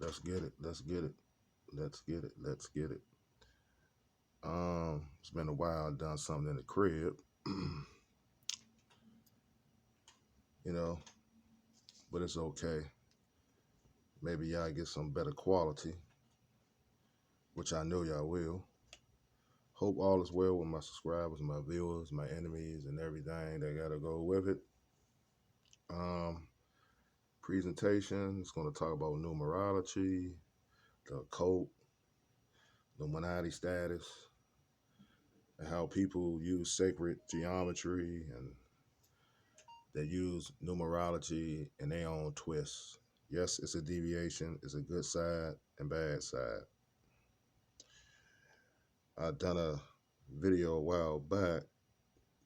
Let's get it. Let's get it. Let's get it. Let's get it. It's been a while. I've done something in the crib, you know, but it's okay. Maybe y'all get some better quality, which I know y'all will. Hope all is well with my subscribers, my viewers, my enemies, and everything that gotta go with it. Um, Presentation is going to talk about numerology, the occult, illuminati status, and how people use sacred geometry and they use numerology in their own twists. Yes, it's a deviation. It's a good side and bad side. I done a video a while back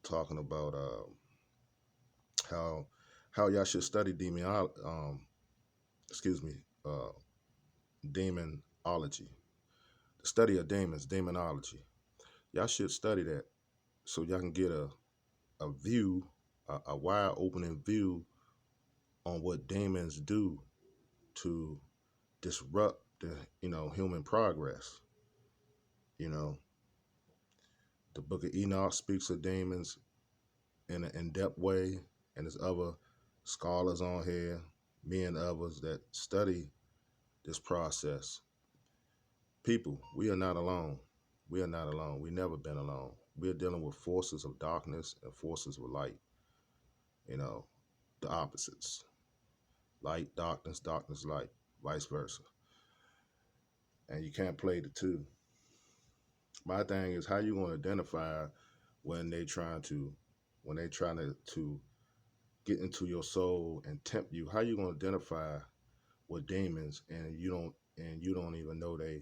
talking about how y'all should study uh, demonology. The study of demons, demonology. Y'all should study that so y'all can get a view, a wide opening view on what demons do to disrupt the human progress. You know, the Book of Enoch speaks of demons in an in-depth way, and there's other scholars on here, me and others that study this process. People, we are not alone. We are not alone. We've never been alone. We're dealing with forces of darkness and forces of light. You know, the opposites. Light, darkness, darkness, light, vice versa. And you can't play the two. My thing is how you going to identify when they trying to get into your soul and tempt you. How you going to identify with demons and you don't even know they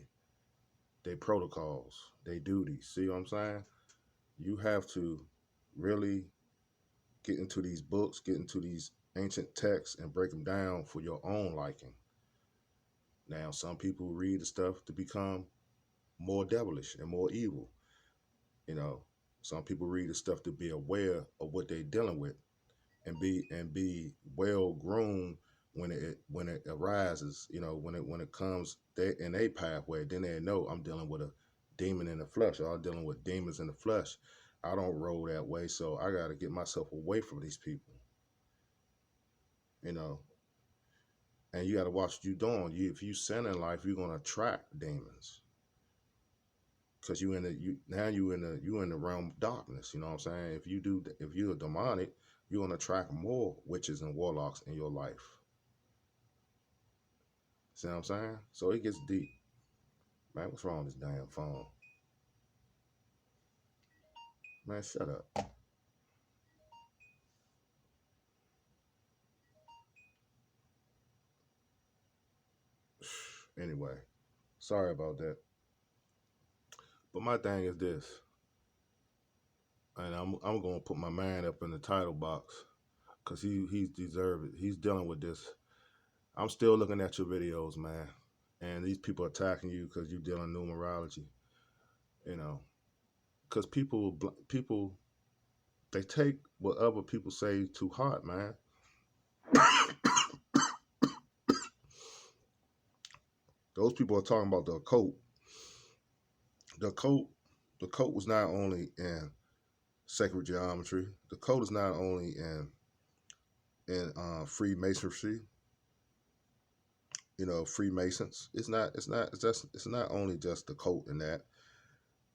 protocols, they duties. See what I'm saying? You have to really get into these books, get into these ancient texts and break them down for your own liking. Now, some people read the stuff to become more devilish and more evil. You know, some people read the stuff to be aware of what they're dealing with and be well groomed when it arises. You know, when it comes in a pathway, then they know I'm dealing with a demon in the flesh, or I'm dealing with demons in the flesh. I don't roll that way, so I got to get myself away from these people. You know, and you got to watch what you're doing. If you sin in life, you're gonna attract demons. Because you in the realm of darkness. You know what I'm saying? If you're demonic, you're gonna attract more witches and warlocks in your life. See what I'm saying? So it gets deep. Man, what's wrong with this damn phone? Man, shut up. Anyway, sorry about that. But my thing is this, and I'm gonna put my man up in the title box because he's deserved it. He's dealing with this. I'm still looking at your videos, man, and these people attacking you because you're dealing numerology. You know, because people they take what other people say too hard, man. Those people are talking about the occult. The occult, the occult was not only in sacred geometry. The occult is not only in Freemasonry. You know, Freemasons. It's not only just the occult in that.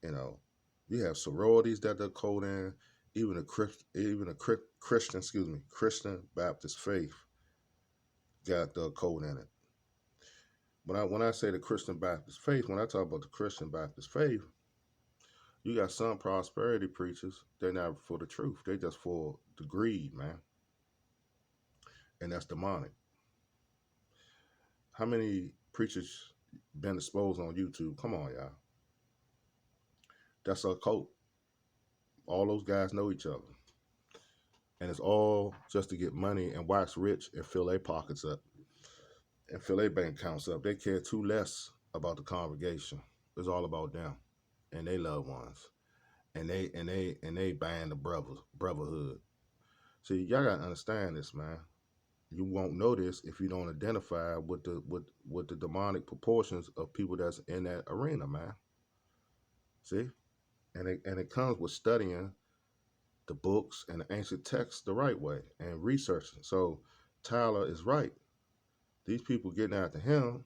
You know, you have sororities that the occult in. Even a Christian, Christian Baptist faith got the occult in it. When I say the Christian Baptist faith, when I talk about the Christian Baptist faith, you got some prosperity preachers. They're not for the truth. They just for the greed, man, and that's demonic. How many preachers been exposed on YouTube? Come on, y'all. That's a cult. All those guys know each other, and it's all just to get money and wax rich and fill their pockets up and fill their bank accounts up. They care too less about the congregation. It's all about them and their loved ones. And they buying the brotherhood. See, y'all gotta understand this, man. you won't know this if you don't identify with the demonic proportions of people that's in that arena, man. See, and it comes with studying the books and the ancient texts the right way and researching. So Tyler is right. These people getting after him,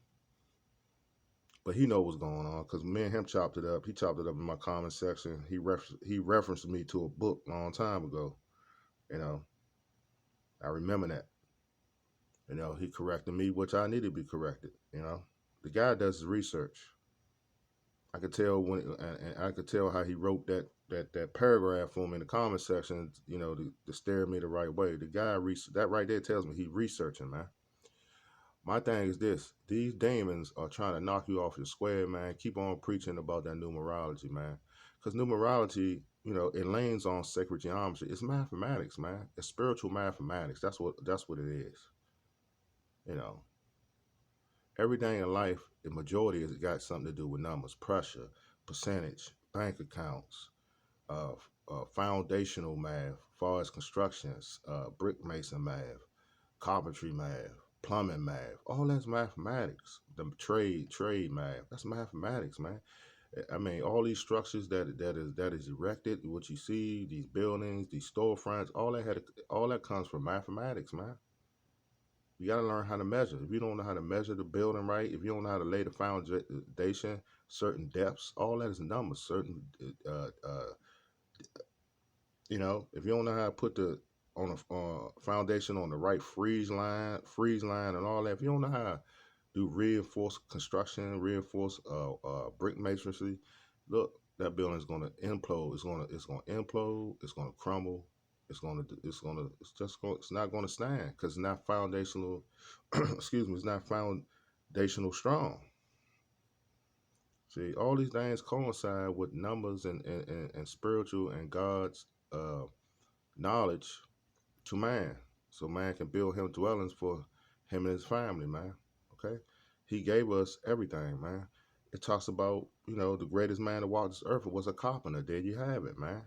but he know what's going on because me and him chopped it up. He chopped it up in my comment section. He referenced me to a book a long time ago. You know, I remember that. You know, he corrected me, which I needed to be corrected. You know, the guy does his research. I could tell and I could tell how he wrote that paragraph for me in the comment section. You know, to steer me the right way. The guy that right there tells me he researching, man. My thing is this: these demons are trying to knock you off your square, man. Keep on preaching about that numerology, man. Because numerology, you know, it leans on sacred geometry. It's mathematics, man. It's spiritual mathematics. That's what it is. You know, everything in life, the majority has got something to do with numbers, pressure, percentage, bank accounts, uh, foundational math, far as constructions, brick mason math, carpentry math, plumbing math, all that's mathematics. The trade math, that's mathematics, man. I mean, all these structures that is erected, what you see, these buildings, these storefronts, all that comes from mathematics, man. You got to learn how to measure. If you don't know how to measure the building right, if you don't know how to lay the foundation, certain depths, all that is numbers. Certain, you know, if you don't know how to put the on a foundation on the right freeze line, and all that. If you don't know how to do reinforced construction, reinforced brick masonry, look, that building is going to implode. It's going to implode. It's going to crumble. It's not going to stand because it's not foundational. Excuse me, it's not foundational strong. See, all these things coincide with numbers and spiritual and God's uh, knowledge to man, so man can build him dwellings for him and his family, man. Okay, he gave us everything, man. It talks about, you know, the greatest man to walk this earth was a carpenter. There you have it, man.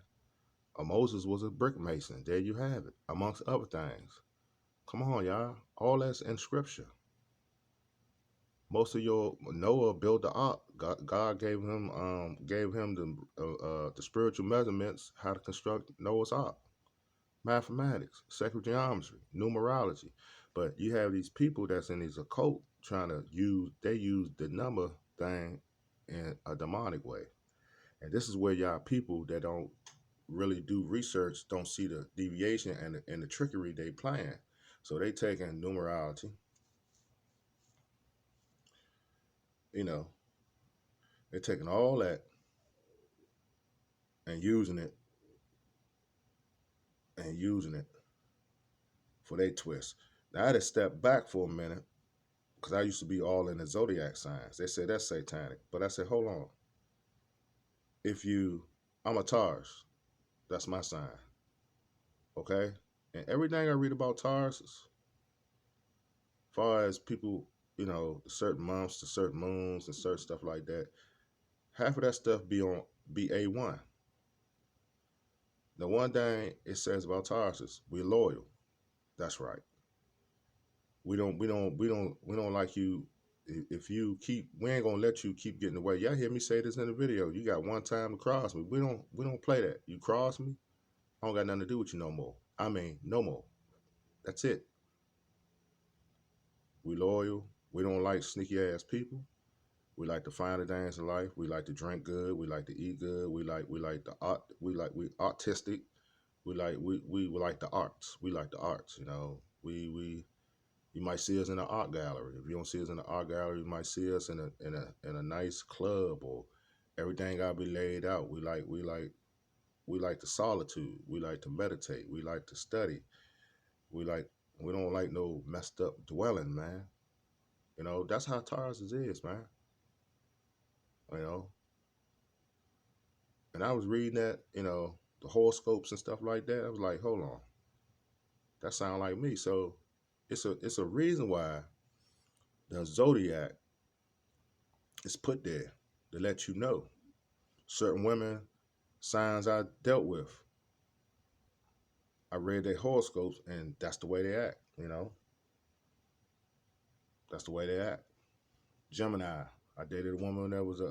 Moses was a brick mason. There you have it, amongst other things. Come on, y'all. All that's in scripture. Most of your Noah built the ark. God gave him the spiritual measurements how to construct Noah's ark. Mathematics, sacred geometry, numerology. But you have these people that's in these occult trying to use the number thing in a demonic way. And this is where y'all people that don't really do research don't see the deviation and the trickery they playing. So they taking numerology, you know, they're taking all that and using it for their twist. Now I had to step back for a minute because I used to be all in the zodiac signs. They said that's satanic, but I said, hold on. If you, I'm a Taurus, that's my sign, okay? And everything I read about Taurus, as far as people, you know, certain months to certain moons and certain stuff like that, half of that stuff be A1. The one thing it says about Taurus is we're loyal. That's right. We don't like you. If you keep, we ain't gonna let you keep getting away. Y'all hear me say this in the video. You got one time to cross me. We don't play that. You cross me, I don't got nothing to do with you no more. I mean, no more. That's it. We loyal. We don't like sneaky ass people. We like to find the things in life. We like to drink good. We like to eat good. We like the art. We artistic. We like the arts. We like the arts. You know, we you might see us in an art gallery. If you don't see us in an art gallery, you might see us in a nice club, or everything gotta be laid out. We like the solitude. We like to meditate. We like to study. We like we don't like no messed up dwelling, man. You know, that's how Taurus is, man. You know. And I was reading that, you know, the horoscopes and stuff like that. I was like, hold on. That sounds like me. So it's a reason why the zodiac is put there to let you know. Certain women, signs I dealt with, I read their horoscopes and that's the way they act, you know. That's the way they act. Gemini. I dated a woman that was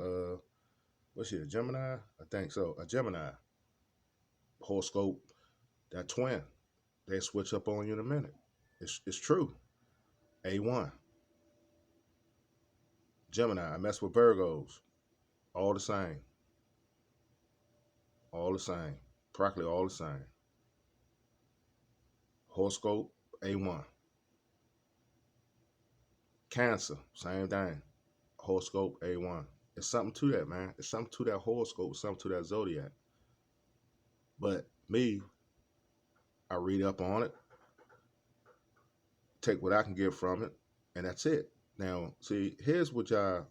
what's she, a Gemini? I think so. A Gemini. Horoscope, that twin. They switch up on you in a minute. It's true. A1. Gemini. I mess with Virgos. All the same. All the same. Practically all the same. Horoscope, A1. Cancer, same thing. Horoscope, A1. It's something to that, man. It's something to that horoscope, something to that zodiac. But me, I read up on it, take what I can get from it, and that's it. Now, see, here's what y'all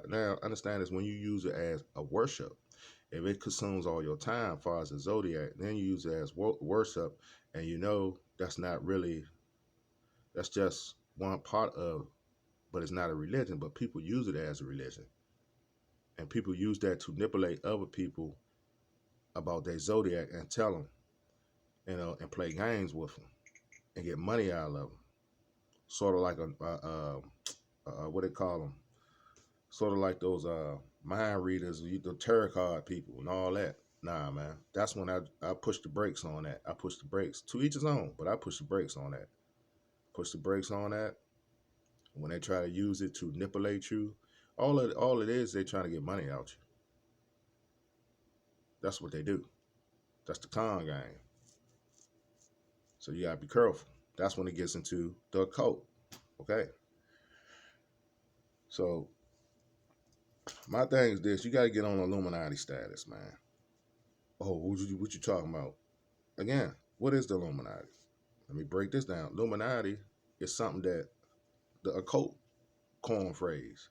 now understand is when you use it as a worship, if it consumes all your time as far as the zodiac, then you use it as worship, and you know that's not really, that's just one part of, but it's not a religion, but people use it as a religion. And people use that to manipulate other people about their zodiac and tell them, and play games with them and get money out of them. Sort of like what they call them, sort of like those mind readers, the tarot card people and all that. Nah, man, that's when I push the brakes on that. I push the brakes, to each his own, but I push the brakes on that. Push the brakes on that. When they try to use it to manipulate you, all it is, they trying to get money out you. That's what they do. That's the con game. So you gotta be careful. That's when it gets into the occult. Okay. So my thing is this: you gotta get on Illuminati status, man. Oh, what you talking about? Again, what is the Illuminati? Let me break this down. Illuminati is something that the occult coin phrase.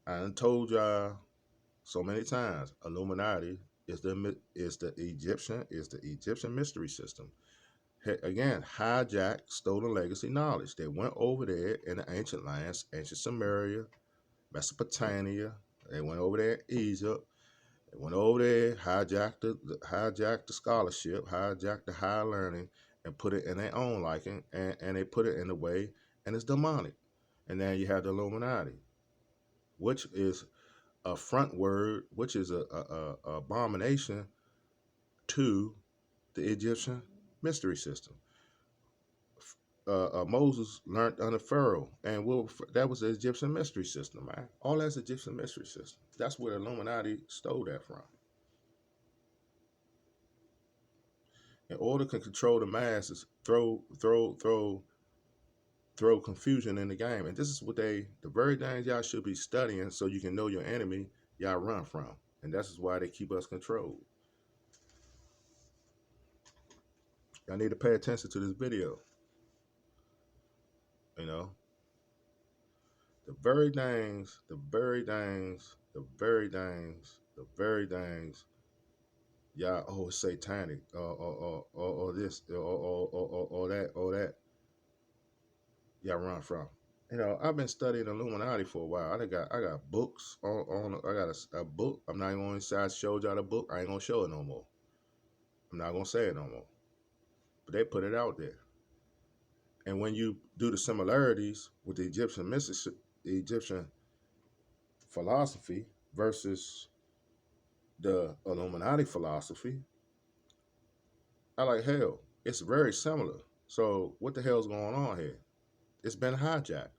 I done told y'all so many times. Illuminati is the Egyptian mystery system. Again, hijacked stolen legacy knowledge. They went over there in the ancient lands, ancient Samaria, Mesopotamia. They went over there in Egypt. They went over there, hijacked the scholarship, hijacked the high learning, and put it in their own liking, and they put it in a way, and it's demonic. And then you have the Illuminati, which is a front word, which is a abomination to the Egyptian mystery system. Moses learned under Pharaoh, and that was the Egyptian mystery system, man. All that's Egyptian mystery system. That's where the Illuminati stole that from. In order to control the masses, throw confusion in the game, and this is what the very things y'all should be studying, so you can know your enemy y'all run from, and that's why they keep us controlled. Y'all need to pay attention to this video. You know, the very things y'all, oh, it's satanic, or this, or that, y'all run from. I've been studying Illuminati for a while. I got books I got a book. I'm not even going to say I showed y'all the book. I ain't going to show it no more. I'm not going to say it no more. But they put it out there. And when you do the similarities with the Egyptian philosophy versus the Illuminati philosophy, I like, hell, it's very similar. So what the hell's going on here? It's been hijacked.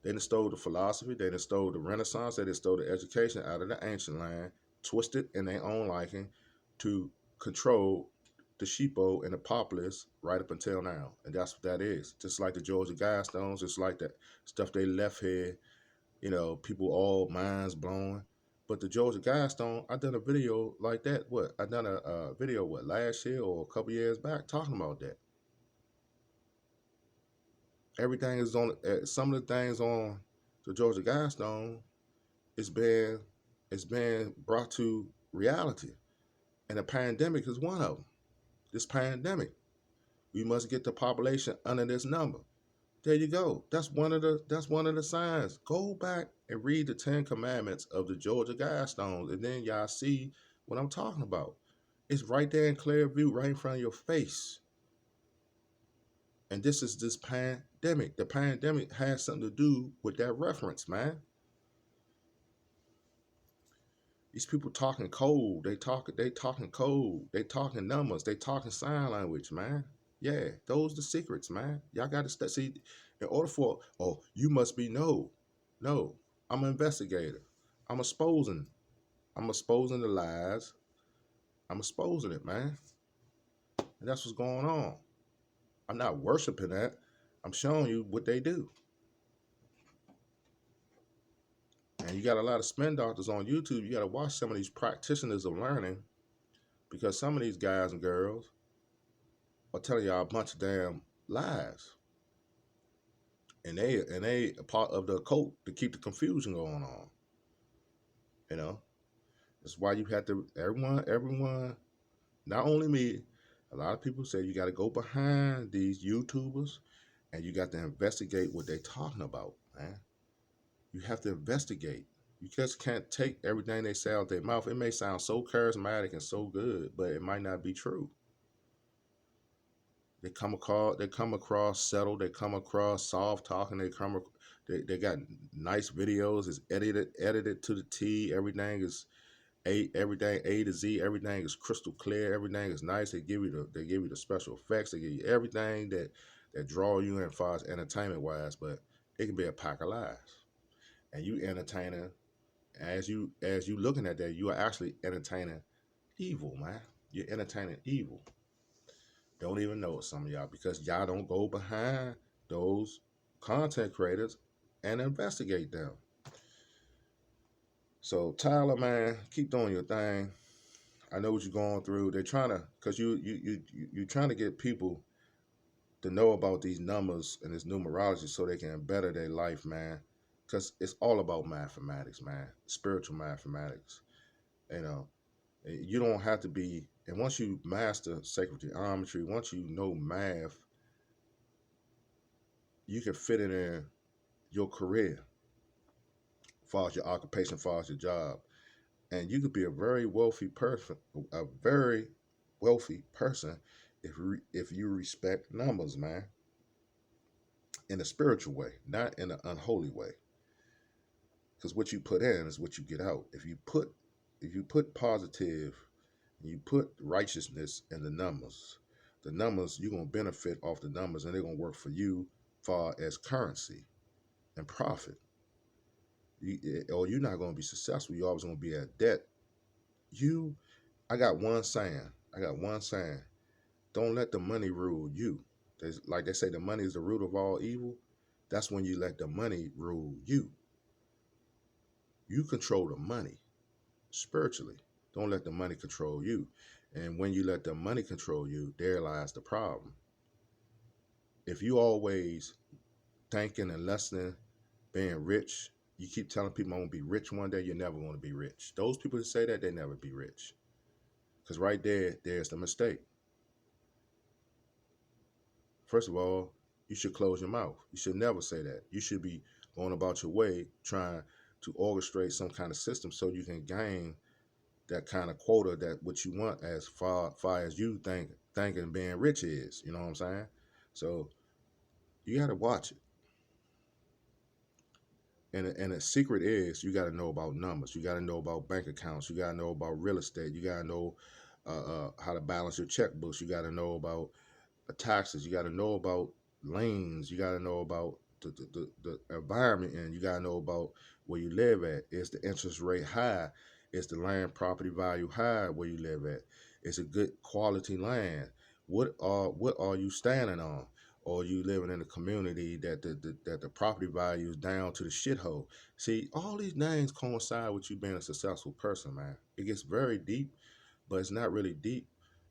They done stole the philosophy, they done stole the Renaissance, they done stole the education out of the ancient land, twisted in their own liking to control the sheepo and the populace right up until now. And that's what that is. Just like the Georgia Guidestones, just like that stuff they left here, people all minds blown. But the Georgia Guidestone, I done a video like that. I done a video, last year or a couple years back, talking about that. Everything is on, some of the things on the Georgia Guidestone is being brought to reality. And the pandemic is one of them. This pandemic. We must get the population under this number. There you go. That's one of the signs. Go back and read the 10 Commandments of the Georgia Guidestones, and then y'all see what I'm talking about. It's right there in clear view, right in front of your face. And this is this pandemic. The pandemic has something to do with that reference, man. These people talking code. They talking code. They talking numbers. They talking sign language, man. Yeah, those the secrets, man. Y'all got to see. In order for you must be no. I'm an investigator. I'm exposing. I'm exposing the lies. I'm exposing it, man. And that's what's going on. I'm not worshiping that. I'm showing you what they do. And you got a lot of spin doctors on YouTube. You got to watch some of these practitioners of learning, because some of these guys and girls are telling y'all a bunch of damn lies. And they a part of the occult to keep the confusion going on. You know, that's why you have to everyone, not only me. A lot of people say you got to go behind these YouTubers and you got to investigate what they're talking about, man. You have to investigate. You just can't take everything they say out their mouth. It may sound so charismatic and so good, but it might not be true. They come across settled. They come across soft talking. They got nice videos. It's edited to the T. Everything A to Z. Everything is crystal clear. Everything is nice. They give you the special effects. They give you everything that draw you in as far as entertainment wise. But it can be a pack of lies. And you entertaining, as you looking at that, you are actually entertaining evil, man. You're entertaining evil. Don't even know it, some of y'all, because y'all don't go behind those content creators and investigate them. So Tyler, man, keep doing your thing. I know what you're going through. They're trying to, cause you trying to get people to know about these numbers and this numerology so they can better their life, man. Cause it's all about mathematics, man. Spiritual mathematics. You know, you don't have to be. And once you master sacred geometry, once you know math, you can fit it in your career, as far as your occupation, as far as your job, and you could be a very wealthy person, if you respect numbers, man, in a spiritual way, not in an unholy way. Because what you put in is what you get out. If you put positive, and you put righteousness in the numbers you're gonna benefit off the numbers, and they're gonna work for you, far as currency and profit. Or you're not gonna be successful. You're always gonna be at debt. You, I got one saying. Don't let the money rule you. Like they say, the money is the root of all evil. That's when you let the money rule you. You control the money spiritually. Don't let the money control you. And when you let the money control you, there lies the problem. If you always thinking and listening, being rich, you keep telling people I'm gonna be rich one day, you're never gonna be rich. Those people that say that, they never be rich. Because right there's the mistake. First of all, you should close your mouth. You should never say that. You should be going about your way trying to orchestrate some kind of system so you can gain that kind of quota, that what you want, as far as you thinking being rich is. You know what I'm saying? So you got to watch it. And the secret is, you got to know about numbers. You got to know about bank accounts. You got to know about real estate. You got to know how to balance your checkbooks. You got to know about taxes. You got to know about lanes. You got to know about the environment, and you got to know about where you live at. Is the interest rate high? Is the land property value high where you live at? Is it good quality land? What are you standing on? Or you living in a community that the property value is down to the shithole? See, all these names coincide with you being a successful person, man. It gets very deep, but it's not really deep.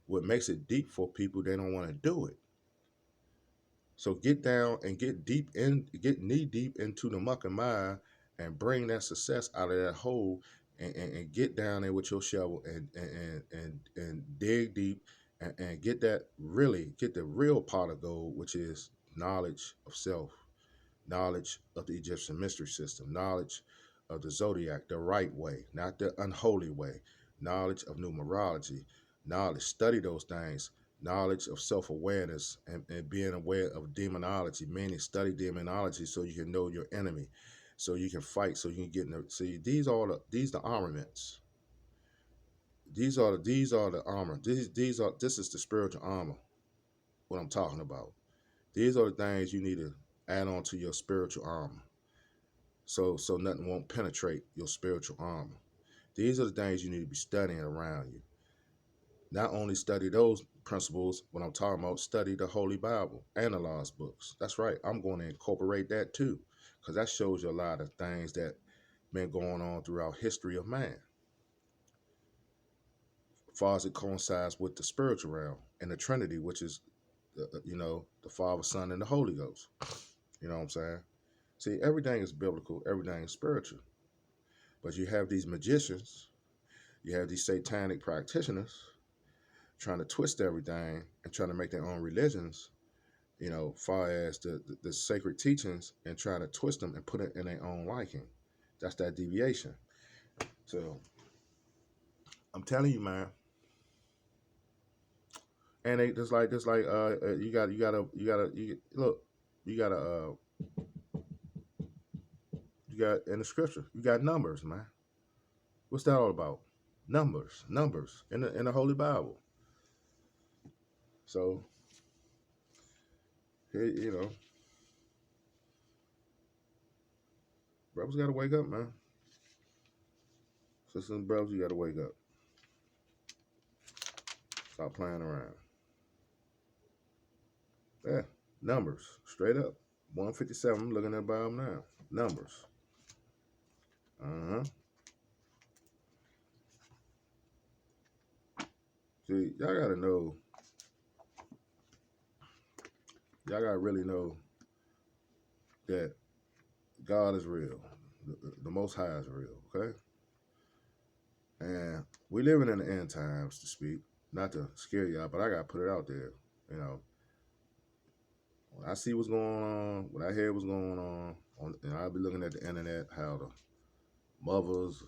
What makes it deep for people, they don't want to do it. So get down and get knee deep into the muck and mire, and bring that success out of that hole, and get down there with your shovel, and dig deep, and get the real pot of gold, which is knowledge of self, knowledge of the Egyptian mystery system, knowledge of the zodiac, the right way, not the unholy way, knowledge of numerology, knowledge. Study those things. knowledge of self-awareness, and being aware of demonology, meaning study demonology so you can know your enemy, so you can fight, so you can get in the, see, these the armaments. These are the armor. This is the spiritual armor, what I'm talking about. These are the things you need to add on to your spiritual armor. So nothing won't penetrate your spiritual armor. These are the things you need to be studying around you. Not only study those principles, when I'm talking about, study the Holy Bible, analyze books. That's right. I'm going to incorporate that too, because that shows you a lot of things that been going on throughout history of man, as far as it coincides with the spiritual realm and the Trinity, which is, the Father, Son, and the Holy Ghost. You know what I'm saying? See, everything is biblical, everything is spiritual. But you have these magicians, you have these satanic practitioners trying to twist everything and trying to make their own religions, far as the sacred teachings, and trying to twist them and put it in their own liking. That's that deviation. So I'm telling you, man. And they just like you look, you gotta you got in the scripture, you got numbers, man. What's that all about? Numbers in the Holy Bible. So here, brothers gotta wake up, man. Sisters and brothers, you gotta wake up. Stop playing around. Yeah, numbers, straight up. 157. I'm looking at the Bible now. Numbers. Uh huh. See, y'all gotta know. Y'all gotta really know that God is real. The Most High is real. Okay. And we living in the end times, to speak. Not to scare y'all, but I gotta put it out there. You know, when I see what's going on, when I hear what's going on, and I'll be looking at the internet, how the mothers,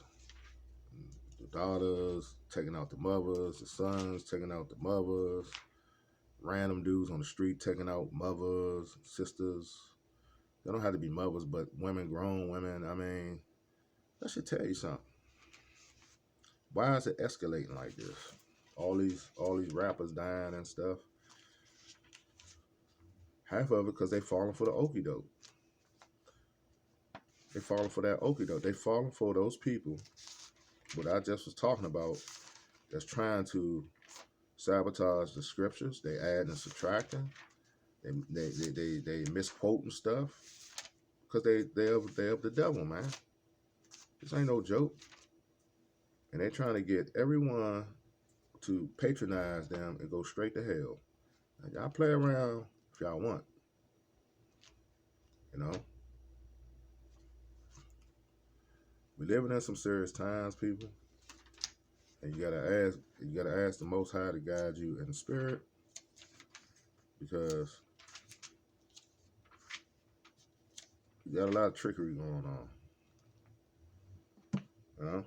the daughters taking out the mothers, the sons taking out the mothers, random dudes on the street taking out mothers, sisters. They don't have to be mothers, but women, grown women. I mean, that should tell you something. Why is it escalating like this? All these rappers dying and stuff. Half of it because they falling for the okie doke. They falling for that okie doke. They falling for those people, what I just was talking about, that's trying to sabotage the scriptures. They add and subtracting. They misquoting stuff because they of the devil, man. This ain't no joke. And they trying to get everyone to patronize them and go straight to hell. Now, y'all play around if y'all want. You know, we living in some serious times, people, and you gotta ask the Most High to guide you in the spirit, because you got a lot of trickery going on. You know?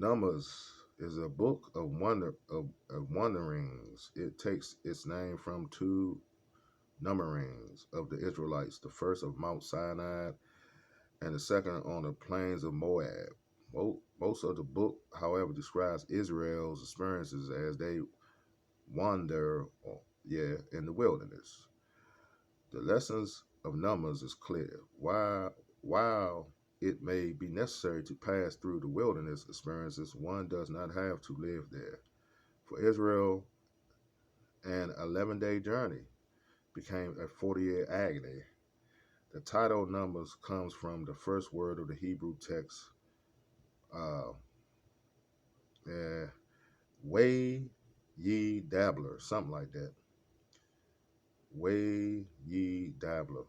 Numbers is a book of wanderings. It takes its name from two numberings of the Israelites, the first of Mount Sinai and the second on the plains of Moab. Most of the book, however, describes Israel's experiences as they wander, in the wilderness. The lessons of Numbers is clear. While it may be necessary to pass through the wilderness experiences, one does not have to live there. For Israel, an 11-day journey became a 40-year agony. The title Numbers comes from the first word of the Hebrew text, uh, way ye dabbler, something like that. Way ye dabbler.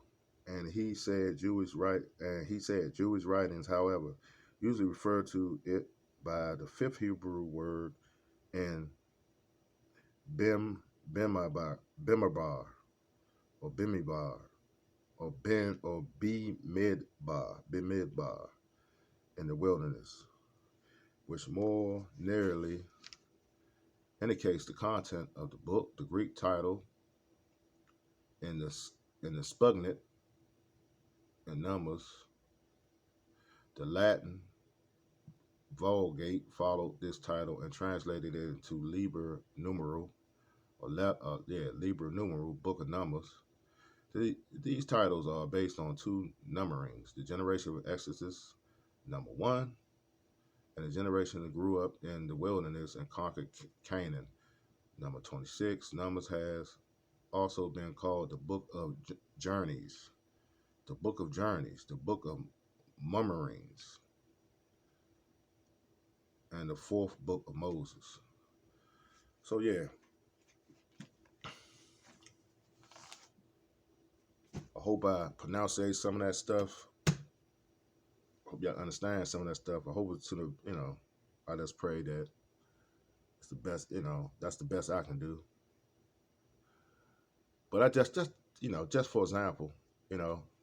And he said Jewish writings, however, usually refer to it by the fifth Hebrew word in Bimmerbar, or Bimibar, or Bimidbar in the wilderness, which more nearly indicates the content of the book, the Greek title, and the spugnate in Numbers. The Latin Vulgate followed this title and translated it into Liber Numeral, Liber Numeral, Book of Numbers. These titles are based on two numberings: the generation of Exodus, number 1, and the generation that grew up in the wilderness and conquered Canaan, number 26. Numbers has also been called the Book of Journeys, the Book of Journeys, the Book of Murmurings, and the fourth book of Moses. So yeah, I hope I pronounce some of that stuff. Hope y'all understand some of that stuff. I hope it's to the, I just pray that it's the best, that's the best I can do. But I just for example,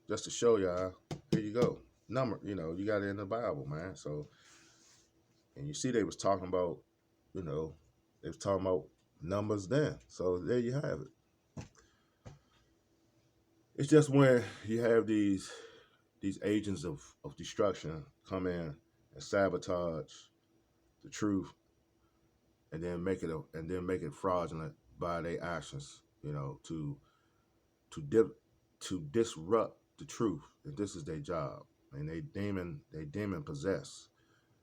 just to show y'all, here you go. Number, you got it in the Bible, man. So, and you see they was talking about, they was talking about numbers then. So there you have it. It's just when you have these agents of destruction come in and sabotage the truth, and then make it fraudulent by their actions, to disrupt the truth. And this is their job, and they demon possess.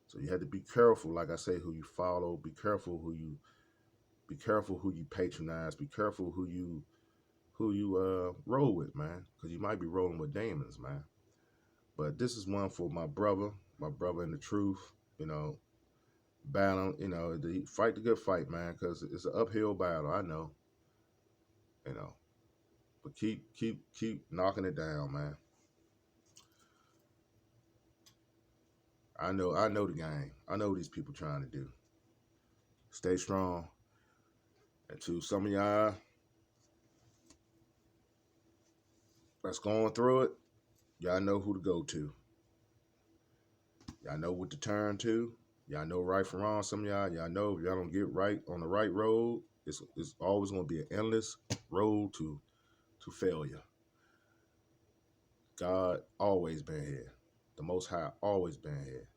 So you have to be careful, like I say, who you follow. Be careful who you patronize. Be careful who you roll with, man, because you might be rolling with demons, man. But this is one for my brother in the truth, battle, fight the good fight, man, because it's an uphill battle. I know, but keep knocking it down, man. I know the game. I know what these people trying to do. Stay strong. And to some of y'all that's going through it, y'all know who to go to. Y'all know what to turn to. Y'all know right from wrong. Some of y'all know if y'all don't get right on the right road, it's always going to be an endless road to failure. God always been here. The Most High always been here.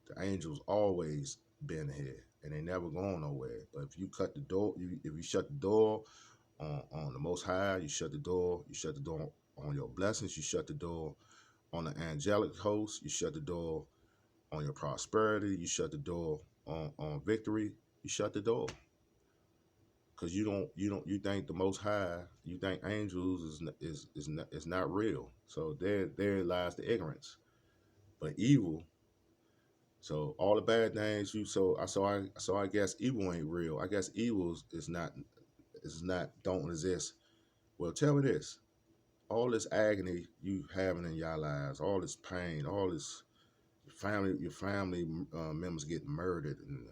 The angels always been here, and they never going nowhere. But if you cut the door, if you shut the door on the Most High, you shut the door. You shut the door on your blessings. You shut the door on the angelic host. You shut the door on your prosperity. You shut the door on victory. You shut the door. Because you think the Most High, you think angels is not real. So there lies the ignorance. But evil, so all the bad things I guess evil ain't real. I guess evil is not don't exist. Well, tell me this: all this agony you having in your lives, all this pain, all this your family members getting murdered, and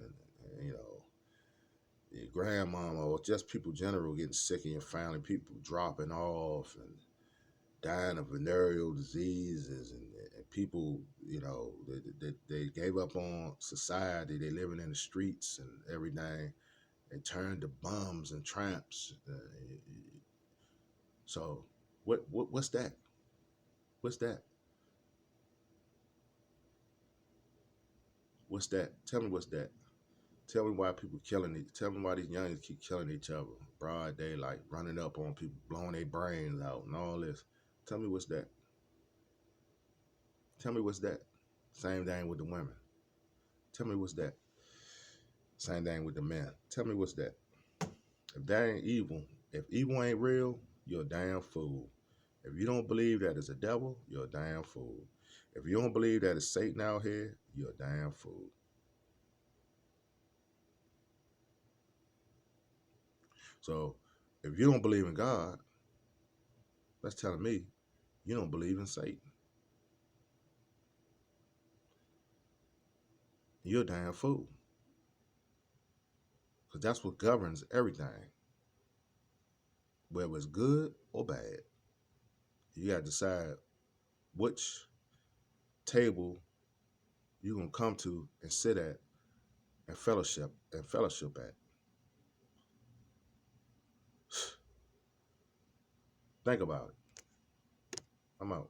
your grandmama, or just people general getting sick in your family, people dropping off and dying of venereal diseases, and people, they gave up on society. They living in the streets and everything. They turned to bums and tramps. So what's that? What's that? What's that? Tell me what's that? Tell me why people tell me why these youngins keep killing each other. Broad daylight, running up on people, blowing their brains out and all this. Tell me what's that? Tell me what's that? Same thing with the women. Tell me what's that? Same thing with the men. Tell me what's that? If that ain't evil, if evil ain't real, you're a damn fool. If you don't believe that it's a devil, you're a damn fool. If you don't believe that it's Satan out here, you're a damn fool. So if you don't believe in God, that's telling me you don't believe in Satan. You're a damn fool. Because that's what governs everything. Whether it's good or bad. You got to decide which table you're going to come to and sit at and fellowship at. Think about it. I'm out.